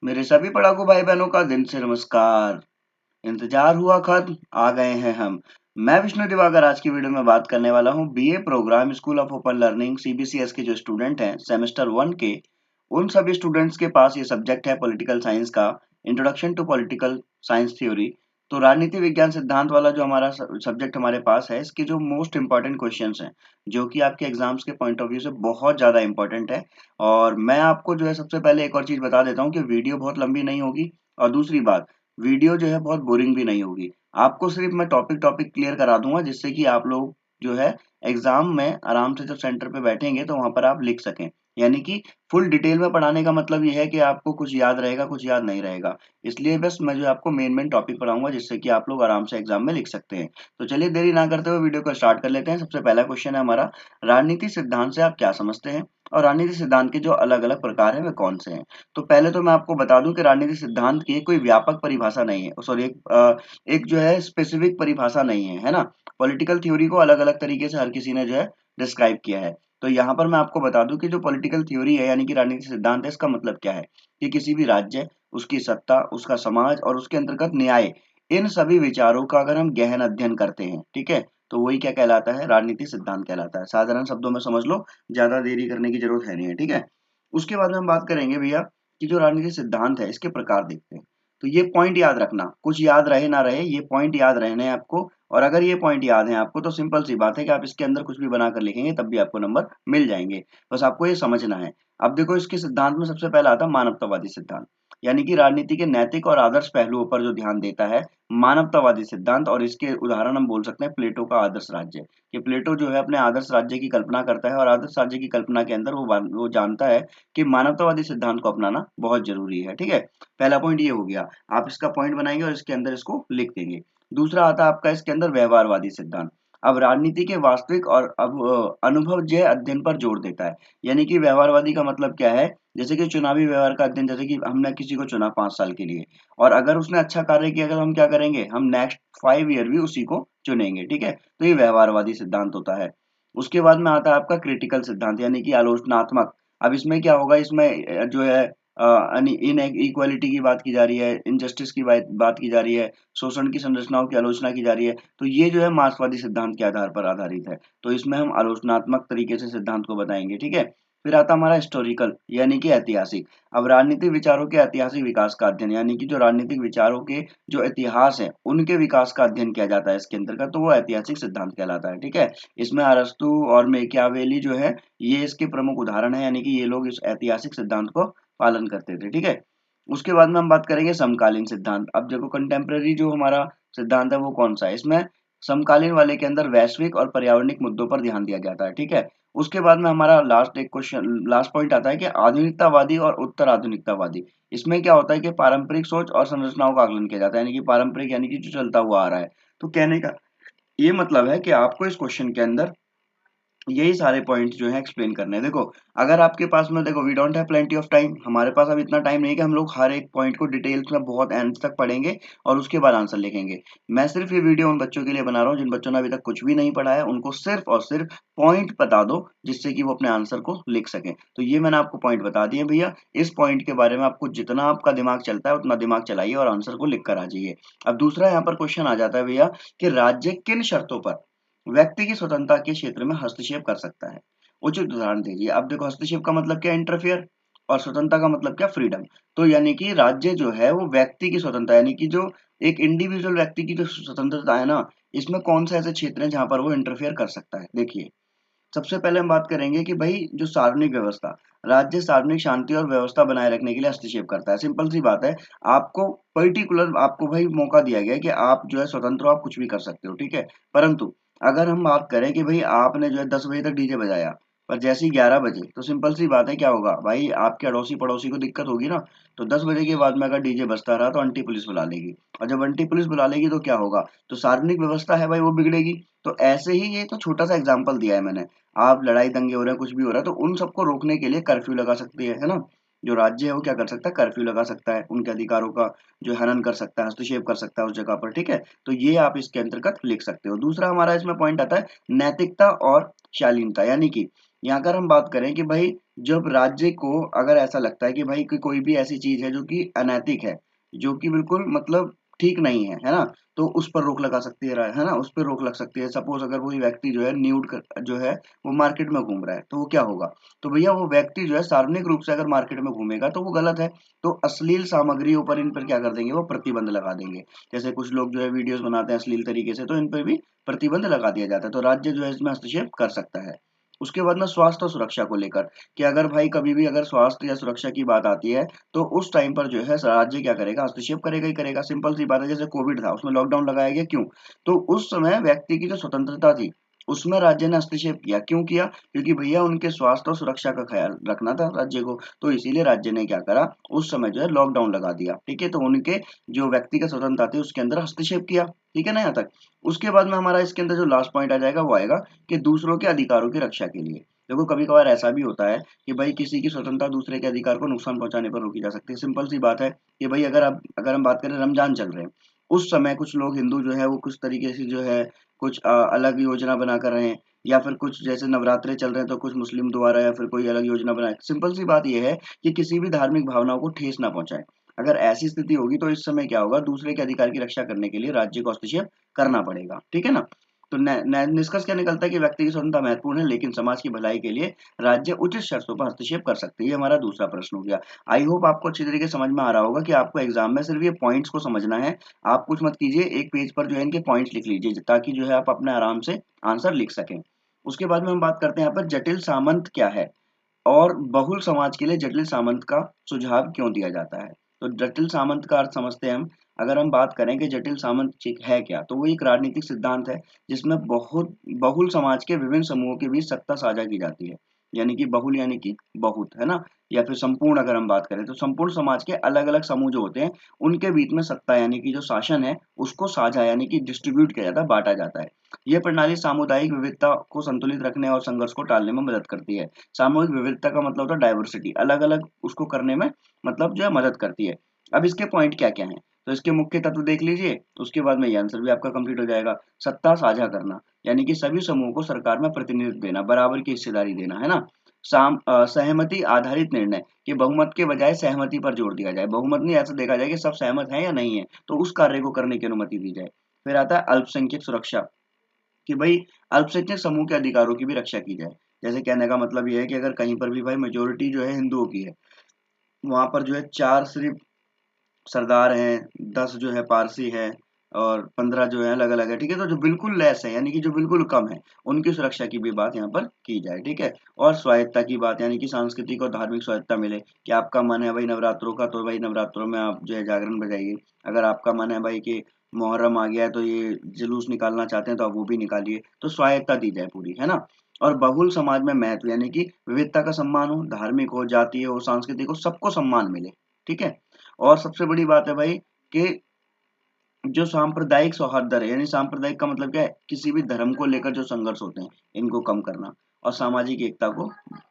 मेरे सभी पढ़ाकू भाई बहनों का दिन से नमस्कार। इंतजार हुआ खत्म, आ गए हैं हम। मैं विष्णु दिवाकर आज की वीडियो में बात करने वाला हूँ BA programme school of open learning CBCS के जो स्टूडेंट हैं सेमेस्टर 1 के, उन सभी स्टूडेंट्स के पास ये सब्जेक्ट है पॉलिटिकल साइंस का, introduction to political science theory. तो राजनीति विज्ञान सिद्धांत वाला जो हमारा सब्जेक्ट हमारे पास है, इसके जो मोस्ट इंपॉर्टेंट क्वेश्चंस हैं, जो कि आपके एग्जाम्स के पॉइंट ऑफ व्यू से बहुत ज़्यादा इंपॉर्टेंट है। और मैं आपको जो है सबसे पहले एक और चीज़ बता देता हूँ कि वीडियो बहुत लंबी नहीं होगी, और दूसरी बात, वीडियो जो है बहुत बोरिंग भी नहीं होगी। आपको सिर्फ मैं टॉपिक टॉपिक क्लियर करा दूंगा, जिससे कि आप लोग जो है एग्जाम में आराम से जब सेंटर पे बैठेंगे तो वहां पर आप लिख सकें। यानी कि फुल डिटेल में पढ़ाने का मतलब ये है कि आपको कुछ याद रहेगा, कुछ याद नहीं रहेगा। इसलिए बस मैं जो है आपको मेन मेन टॉपिक पढ़ाऊंगा, जिससे कि आप लोग आराम से एग्जाम में लिख सकते हैं। तो चलिए देरी ना करते हुए वीडियो को स्टार्ट कर लेते हैं। सबसे पहला क्वेश्चन है हमारा, राजनीति सिद्धांत से आप क्या समझते हैं और राजनीति सिद्धांत के जो अलग अलग प्रकार हैं वे कौन से हैं। तो पहले तो मैं आपको बता दूं कि राजनीति सिद्धांत की कोई व्यापक परिभाषा नहीं है, सॉरी, एक जो है स्पेसिफिक परिभाषा नहीं है ना। पॉलिटिकल थ्योरी को अलग अलग तरीके से हर किसी ने जो है डिस्क्राइब किया है। तो यहाँ पर मैं आपको बता दूं कि जो पॉलिटिकल थ्योरी है यानी कि राजनीतिक सिद्धांत है, इसका मतलब क्या है कि किसी भी राज्य, उसकी सत्ता, उसका समाज और उसके अंतर्गत न्याय, इन सभी विचारों का अगर हम गहन अध्ययन करते हैं, ठीक है, तो वही क्या कहलाता है, राजनीतिक सिद्धांत कहलाता है। साधारण शब्दों में समझ लो, ज्यादा देरी करने की जरूरत है नहीं है, ठीक है। उसके बाद में हम बात करेंगे भैया कि जो राजनीतिक सिद्धांत है इसके प्रकार देखते हैं। तो ये पॉइंट याद रखना, कुछ याद रहे ना रहे, ये पॉइंट याद रहने हैं आपको। और अगर ये पॉइंट याद है आपको तो सिंपल सी बात है कि आप इसके अंदर कुछ भी बनाकर लिखेंगे तब भी आपको नंबर मिल जाएंगे। बस आपको ये समझना है। अब देखो, इसके सिद्धांत में सबसे पहला आता है मानवतावादी सिद्धांत, यानी कि राजनीति के नैतिक और आदर्श पहलुओं पर जो ध्यान देता है, मानवतावादी सिद्धांत। और इसके उदाहरण हम बोल सकते हैं प्लेटो का आदर्श राज्य, कि प्लेटो जो है अपने आदर्श राज्य की कल्पना करता है, और आदर्श राज्य की कल्पना के अंदर वो जानता है कि मानवतावादी सिद्धांत को अपनाना बहुत जरूरी है, ठीक है। पहला पॉइंट ये हो गया। आप इसका पॉइंट बनाएंगे और इसके अंदर इसको लिख देंगे। दूसरा आता है आपका इसके अंदर व्यवहारवादी सिद्धांत। अब राजनीति के वास्तविक और अब अनुभवजन्य अध्ययन पर जोर देता है। यानी कि व्यवहारवादी का मतलब क्या है, जैसे कि चुनावी व्यवहार का अध्ययन, जैसे कि हमने किसी को चुना 5 साल के लिए, और अगर उसने अच्छा कार्य किया तो हम क्या करेंगे, हम नेक्स्ट 5 ईयर भी उसी को चुनेंगे, ठीक है। तो ये व्यवहारवादी सिद्धांत होता है। उसके बाद में आता है आपका क्रिटिकल सिद्धांत, यानी कि आलोचनात्मक। अब इसमें क्या होगा, इसमें जो है इन इक्वालिटी की बात की जा रही है, इनजस्टिस की बात की जा रही है, शोषण की संरचनाओं की आलोचना की जा रही है। तो ये जो है मार्क्सवादी सिद्धांत के आधार पर आधारित है। तो इसमें हम आलोचनात्मक तरीके से सिद्धांत को बताएंगे, ठीक है। फिर आता हमारा हिस्टोरिकल, यानी कि ऐतिहासिक। अब राजनीतिक विचारों के ऐतिहासिक विकास का अध्ययन, यानी कि जो राजनीतिक विचारों के जो इतिहास है उनके विकास का अध्ययन किया जाता है इसके अंतर्गत, तो वो ऐतिहासिक सिद्धांत कहलाता है, ठीक है। इसमें अरस्तु और मेकियावेली जो है, ये इसके प्रमुख उदाहरण है, यानी कि ये लोग इस ऐतिहासिक सिद्धांत को पालन करते थे, ठीक है। उसके बाद में हम बात करेंगे समकालीन सिद्धांत। अब देखो, कंटेम्प्रेरी जो हमारा सिद्धांत है वो कौन सा है, इसमें समकालीन वाले के अंदर वैश्विक और पर्यावरणिक मुद्दों पर ध्यान दिया जाता है, ठीक है। उसके बाद में हमारा लास्ट एक क्वेश्चन, लास्ट पॉइंट आता है कि आधुनिकतावादी और उत्तर आधुनिकतावादी। इसमें क्या होता है कि पारंपरिक सोच और संरचनाओं का आकलन किया जाता है, यानी कि पारंपरिक यानी कि जो चलता हुआ आ रहा है। तो कहने का ये मतलब है कि आपको इस क्वेश्चन के अंदर यही सारे पॉइंट्स जो है एक्सप्लेन करने हैं। देखो, अगर आपके पास में, देखो, we don't have plenty of time, हमारे पास अब इतना टाइम नहीं है कि हम लोग हर एक पॉइंट को डिटेल्स में बहुत एंड तक पढ़ेंगे और उसके बाद आंसर लिखेंगे। मैं सिर्फ ये वीडियो उन बच्चों के लिए बना रहा हूँ जिन बच्चों ने अभी तक कुछ भी नहीं पढ़ा है, उनको सिर्फ और सिर्फ पॉइंट बता दो, जिससे कि वो अपने आंसर को लिख सकें। तो ये मैंने आपको पॉइंट बता दिए भैया। इस पॉइंट के बारे में आपको जितना आपका दिमाग चलता है उतना दिमाग चलाइए और आंसर को लिख कर आ जाइए। अब दूसरा यहाँ पर क्वेश्चन आ जाता है भैया कि राज्य किन शर्तों पर व्यक्ति की स्वतंत्रता के क्षेत्र में हस्तक्षेप कर सकता है, उचित उदाहरण दीजिए। अब देखो, हस्तक्षेप का मतलब क्या, इंटरफियर, और स्वतंत्रता का मतलब क्या, फ्रीडम। तो यानी कि राज्य जो है वो व्यक्ति की स्वतंत्रता, यानी कि जो एक इंडिविजुअल व्यक्ति की जो स्वतंत्रता है ना, इसमें कौन से ऐसे क्षेत्र हैं जहां पर वो इंटरफियर कर सकता है। देखिए, सबसे पहले हम बात करेंगे कि भाई जो सार्वजनिक व्यवस्था, राज्य सार्वजनिक शांति और व्यवस्था बनाए रखने के लिए हस्तक्षेप करता है। सिंपल सी बात है, आपको पर्टिकुलर आपको भाई मौका दिया गया है कि आप जो है स्वतंत्र हो, आप कुछ भी कर सकते हो, ठीक है। परंतु अगर हम बात करें कि भाई आपने जो है 10 बजे तक डीजे बजाया, पर जैसे ही 11 बजे, तो सिंपल सी बात है क्या होगा भाई, आपके अड़ोसी पड़ोसी को दिक्कत होगी ना। तो 10 बजे के बाद में अगर डीजे बजता रहा तो आंटी पुलिस बुला लेगी, और जब आंटी पुलिस बुला लेगी तो क्या होगा, तो सार्वजनिक व्यवस्था है भाई वो बिगड़ेगी। तो ऐसे ही, ये तो छोटा सा एग्जाम्पल दिया है मैंने। आप लड़ाई दंगे हो रहे हैं, कुछ भी हो रहा है, तो उन सबको रोकने के लिए कर्फ्यू लगा सकती है ना। जो राज्य है वो क्या कर सकता है, कर्फ्यू लगा सकता है, उनके अधिकारों का जो हनन कर सकता है, हस्तक्षेप कर सकता है उस जगह पर, ठीक है। तो ये आप इसके अंतर्गत लिख सकते हो। दूसरा हमारा इसमें पॉइंट आता है नैतिकता और शालीनता, यानी कि यहाँ अगर हम बात करें कि भाई जब राज्य को अगर ऐसा लगता है कि भाई कोई भी ऐसी चीज है जो कि अनैतिक है, जो कि बिल्कुल मतलब ठीक नहीं है ना, तो उस पर रोक लगा सकती है ना, उस पर रोक लग सकती है। सपोज अगर कोई व्यक्ति जो है जो है वो मार्केट में घूम रहा है, तो वो क्या होगा, तो भैया वो व्यक्ति जो है सार्वजनिक रूप से अगर मार्केट में घूमेगा तो वो गलत है। तो अश्लील सामग्रियों पर इन पर क्या कर देंगे, वो प्रतिबंध लगा देंगे। जैसे कुछ लोग जो है वीडियोस बनाते हैं अश्लील तरीके से, तो इन पर भी प्रतिबंध लगा दिया जाता है। तो राज्य जो है इसमें हस्तक्षेप कर सकता है। उसके बाद में स्वास्थ्य और सुरक्षा को लेकर, कि अगर भाई कभी भी अगर स्वास्थ्य या सुरक्षा की बात आती है, तो उस टाइम पर जो है राज्य क्या करेगा, हस्तक्षेप करेगा ही करेगा। सिंपल सी बात है, जैसे कोविड था उसमें लॉकडाउन लगाया गया, क्यों, तो उस समय व्यक्ति की जो स्वतंत्रता थी उसमें राज्य ने हस्तक्षेप किया। क्यों किया, क्योंकि भैया उनके स्वास्थ्य और सुरक्षा का ख्याल रखना था राज्य को, तो इसीलिए राज्य ने क्या करा, उस समय जो है लॉकडाउन लगा दिया। ठीक है, तो उनके जो व्यक्तिगत स्वतंत्रता थी उसके अंदर हस्तक्षेप किया। ठीक है ना यहाँ तक। उसके बाद में हमारा इसके अंदर जो लास्ट पॉइंट आ जाएगा वो आएगा कि दूसरों के अधिकारों की रक्षा के लिए। देखो कभी कभार ऐसा भी होता है कि भाई किसी की स्वतंत्रता दूसरे के अधिकार को नुकसान पहुंचाने पर रोकी जा सकती है। सिंपल सी बात है कि भाई अगर हम बात करें, रमजान चल रहे हैं, उस समय कुछ लोग हिंदू जो है वो कुछ तरीके से जो है कुछ अलग योजना बना कर रहे हैं, या फिर कुछ जैसे नवरात्रे चल रहे हैं तो कुछ मुस्लिम द्वारा या फिर कोई अलग योजना बनाए। सिंपल सी बात यह है कि किसी भी धार्मिक भावनाओं को ठेस ना पहुंचाए। अगर ऐसी स्थिति होगी तो इस समय क्या होगा, दूसरे के अधिकार की रक्षा करने के लिए राज्य को हस्तक्षेप करना पड़ेगा। ठीक है ना। तो निष्कर्ष क्या निकलता है कि व्यक्ति की स्वतंत्रता महत्वपूर्ण है, लेकिन समाज की भलाई के लिए राज्य उचित शर्तों पर हस्तक्षेप कर सकती है। ये हमारा दूसरा प्रश्न हो गया। आई होप आपको अच्छी तरीके से समझ में आ रहा होगा कि आपको एग्जाम में सिर्फ ये पॉइंट्स को समझना है। आप कुछ मत कीजिए, एक पेज पर जो है इनके पॉइंट्स लिख लीजिए, ताकि जो है आप अपने आराम से आंसर लिख सकें। उसके बाद में हम बात करते हैं यहाँ पर जटिल सामंत क्या है, और बहुल समाज के लिए जटिल सामंत का सुझाव क्यों दिया जाता है। तो जटिल सामंत का अर्थ समझते हैं हम। अगर हम बात करें कि जटिल सामंत है क्या, तो वो एक राजनीतिक सिद्धांत है जिसमें बहुत बहुल समाज के विभिन्न समूहों के बीच सत्ता साझा की जाती है। यानी कि बहुल यानी कि बहुत, है ना। या फिर संपूर्ण अगर हम बात करें तो संपूर्ण समाज के अलग अलग समूह जो होते हैं उनके बीच में सत्ता यानी कि जो शासन है उसको साझा यानी कि डिस्ट्रीब्यूट किया जाता है, बांटा जाता है। यह प्रणाली सामुदायिक विविधता को संतुलित रखने और संघर्ष को टालने में मदद करती है। सामूहिक विविधता का मतलब होता है डाइवर्सिटी, अलग अलग उसको करने में मतलब जो है मदद करती है। अब इसके पॉइंट क्या क्या हैं, तो इसके मुख्य तत्व देख लीजिए, उसके बाद में ये आंसर भी आपका कंप्लीट हो जाएगा। सत्ता साझा करना, यानी कि सभी समूहों को सरकार में प्रतिनिधित्व देना, बराबर की हिस्सेदारी देना, है ना। सहमति आधारित निर्णय, कि बहुमत के बजाय सहमति पर जोर दिया जाए। बहुमत नहीं, ऐसा देखा जाए कि सब सहमत हैं या नहीं है, तो उस कार्य को करने की अनुमति दी जाए। फिर आता है अल्पसंख्यक सुरक्षा, कि भाई अल्पसंख्यक समूह के अधिकारों की भी रक्षा की जाए। जैसे कहने का मतलब ये है कि अगर कहीं पर भी भाई मेजोरिटी जो है हिंदुओं की है, वहां पर जो है 4 सिर्फ सरदार हैं, 10 जो है पारसी है, और 15 जो है अलग अलग है। ठीक है, तो जो बिल्कुल लेस है यानी कि जो बिल्कुल कम है, उनकी सुरक्षा की भी बात यहाँ पर की जाए। ठीक है, और स्वायत्ता की बात, यानी कि सांस्कृतिक और धार्मिक स्वायत्ता मिले, कि आपका मन है भाई नवरात्रों का, तो भाई नवरात्रों में आप जो है जागरण बजाइए। अगर आपका मन है भाई कि मुहर्रम आ गया है तो ये जुलूस निकालना चाहते हैं तो आप वो भी निकालिए, तो स्वायत्ता दी जाए पूरी, है ना। और बहुल समाज में महत्व, यानी कि विविधता का सम्मान हो, धार्मिक हो, जातीय हो, सांस्कृतिक हो, सबको सम्मान मिले। ठीक है, और सबसे बड़ी बात है भाई कि जो सांप्रदायिक सौहार्द है, यानी सांप्रदायिक का मतलब क्या है, किसी भी धर्म को लेकर जो संघर्ष होते हैं इनको कम करना, और सामाजिक एकता को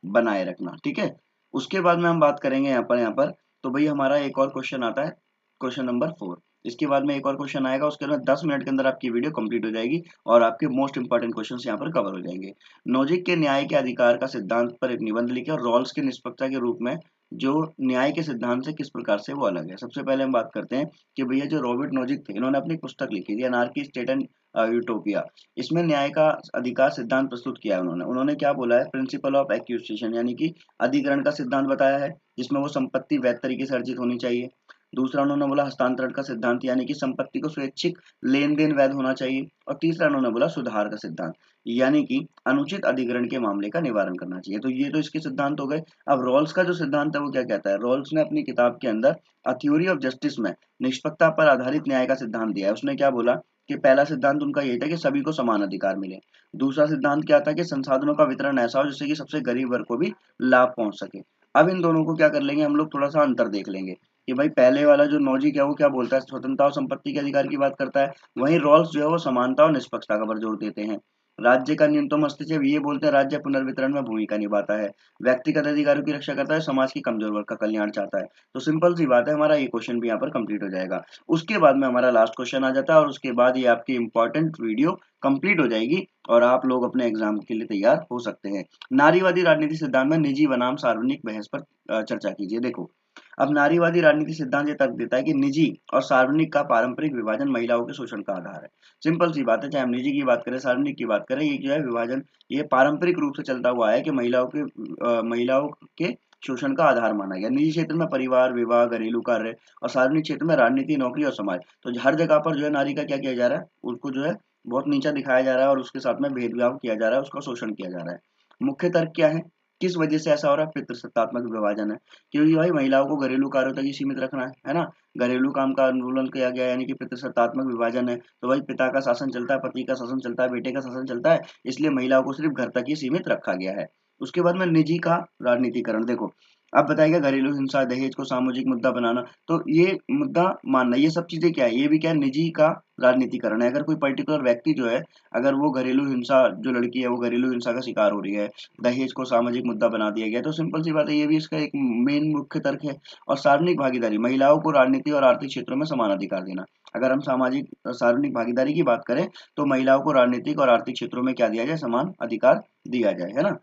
बनाए रखना। ठीक है, उसके बाद में हम बात करेंगे यहाँ पर तो भाई हमारा एक और क्वेश्चन आता है, क्वेश्चन नंबर 4। इसके बाद में एक और क्वेश्चन आएगा, उसके अंदर 10 मिनट के अंदर आपकी वीडियो कंप्लीट हो जाएगी और आपके मोस्ट इंपॉर्टेंट क्वेश्चन यहाँ पर कवर हो जाएंगे। नोजिक के न्याय के अधिकार का सिद्धांत पर एक निबंध लिखे, और रॉल्स की निष्पक्षता के रूप में जो न्याय के सिद्धांत से किस प्रकार से वो अलग है। सबसे पहले हम बात करते हैं कि भैया जो रॉबर्ट नोजिक थे, इन्होंने अपनी पुस्तक लिखी थी अनार्की स्टेट एंड यूटोपिया। इसमें न्याय का अधिकार सिद्धांत प्रस्तुत किया है उन्होंने। उन्होंने क्या बोला है, प्रिंसिपल ऑफ एक्यूजिशन, यानी कि अधिग्रहण का सिद्धांत बताया है, जिसमें वो संपत्ति वैध तरीके से अर्जित होनी चाहिए। दूसरा उन्होंने बोला हस्तांतरण का सिद्धांत, यानी कि संपत्ति को स्वैच्छिक लेन देन वैध होना चाहिए। और तीसरा उन्होंने बोला सुधार का सिद्धांत, यानी कि अनुचित अधिग्रहण के मामले का निवारण करना चाहिए। तो ये तो इसके सिद्धांत हो गए। अब रॉल्स का जो सिद्धांत है वो क्या कहता है, रॉल्स ने अपनी किताब के अंदर अ थ्योरी ऑफ जस्टिस में निष्पक्षता पर आधारित न्याय का सिद्धांत दिया है। उसने क्या बोला कि पहला सिद्धांत उनका यही था कि सभी को समान अधिकार मिले। दूसरा सिद्धांत क्या था कि संसाधनों का वितरण ऐसा हो जिससे कि सबसे गरीब वर्ग को भी लाभ पहुंच सके। अब इन दोनों को क्या कर लेंगे हम लोग, थोड़ा सा अंतर देख लेंगे कि भाई पहले वाला जो नॉजिक है वो क्या बोलता है, स्वतंत्रता और संपत्ति के अधिकार की बात करता है, वहीं रॉल्स जो है वो समानता और निष्पक्षता का पर जोर देते हैं। राज्य का न्यूनतम हस्तक्षेप, ये बोलते हैं राज्य पुनर्वितरण में भूमिका निभाता है। व्यक्तिगत अधिकारों की रक्षा करता है, समाज की कमजोर वर्ग का कल्याण चाहता है। तो सिंपल सी बात है, हमारा ये क्वेश्चन भी यहाँ पर कंप्लीट हो जाएगा। उसके बाद में हमारा लास्ट क्वेश्चन आ जाता है और उसके बाद ये आपकी इंपॉर्टेंट वीडियो कंप्लीट हो जाएगी और आप लोग अपने एग्जाम के लिए तैयार हो सकते हैं। नारीवादी राजनीति सिद्धांत में निजी बनाम सार्वजनिक बहस पर चर्चा कीजिए। देखो, अब नारीवादी राजनीति सिद्धांत ये तर्क देता है कि निजी और सार्वजनिक का पारंपरिक विभाजन महिलाओं के शोषण का आधार है। सिंपल सी बात है, चाहे हम निजी की बात करें सार्वजनिक की बात करें, ये जो है विभाजन ये पारंपरिक रूप से चलता हुआ है कि महिलाओं के शोषण का आधार माना गया। निजी क्षेत्र में परिवार, विवाह, घरेलू कार्य और सार्वजनिक क्षेत्र में राजनीति, नौकरी और समाज, तो हर जगह पर जो है नारी का क्या किया जा रहा है, उसको जो है बहुत नीचा दिखाया जा रहा है और उसके साथ में भेदभाव किया जा रहा है, उसका शोषण किया जा रहा है। मुख्य तर्क क्या है, किस वजह से ऐसा हो रहा है? पितृसत्तात्मक विभाजन है, क्योंकि भाई महिलाओं को घरेलू कार्यों तक ही सीमित रखना है ना। घरेलू काम का उन्मूलन किया गया, यानी कि पितृसत्तात्मक विभाजन है। तो भाई पिता का शासन चलता है, पति का शासन चलता है, बेटे का शासन चलता है, इसलिए महिलाओं को सिर्फ घर तक ही सीमित रखा गया है। उसके बाद में निजी का राजनीतिकरण, देखो अब बताएगा घरेलू हिंसा, दहेज को सामाजिक मुद्दा बनाना, तो ये मुद्दा मानना, ये सब चीजें क्या है, ये भी क्या है, निजी का राजनीतिकरण है। अगर कोई पर्टिकुलर व्यक्ति जो है, अगर वो घरेलू हिंसा, जो लड़की है वो घरेलू हिंसा का शिकार हो रही है, दहेज को सामाजिक मुद्दा बना दिया गया, तो सिंपल सी बात है, ये भी इसका एक मेन मुख्य तर्क है। और सार्वजनिक भागीदारी, महिलाओं को राजनीति और आर्थिक क्षेत्रों में समान अधिकार देना। अगर हम सामाजिक सार्वजनिक भागीदारी की बात करें, तो महिलाओं को राजनीतिक और आर्थिक क्षेत्रों में क्या दिया जाए, समान अधिकार दिया जाए, है ना।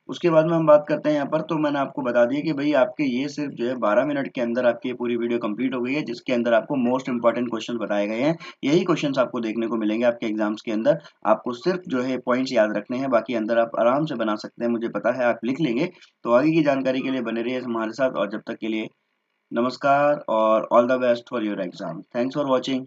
उसके बाद में हम बात करते हैं यहाँ पर, तो मैंने आपको बता दिया कि भाई आपके ये सिर्फ जो है 12 मिनट के अंदर आपकी ये पूरी वीडियो कंप्लीट हो गई है, जिसके अंदर आपको मोस्ट इंपॉर्टेंट क्वेश्चन बताए गए हैं। यही क्वेश्चंस आपको देखने को मिलेंगे आपके एग्जाम्स के अंदर। आपको सिर्फ जो है पॉइंट्स याद रखने हैं, बाकी अंदर आप आराम से बना सकते हैं, मुझे पता है आप लिख लेंगे। तो आगे की जानकारी के लिए बने रहिए हमारे साथ, और जब तक के लिए नमस्कार और all the best for your exam. Thanks for watching.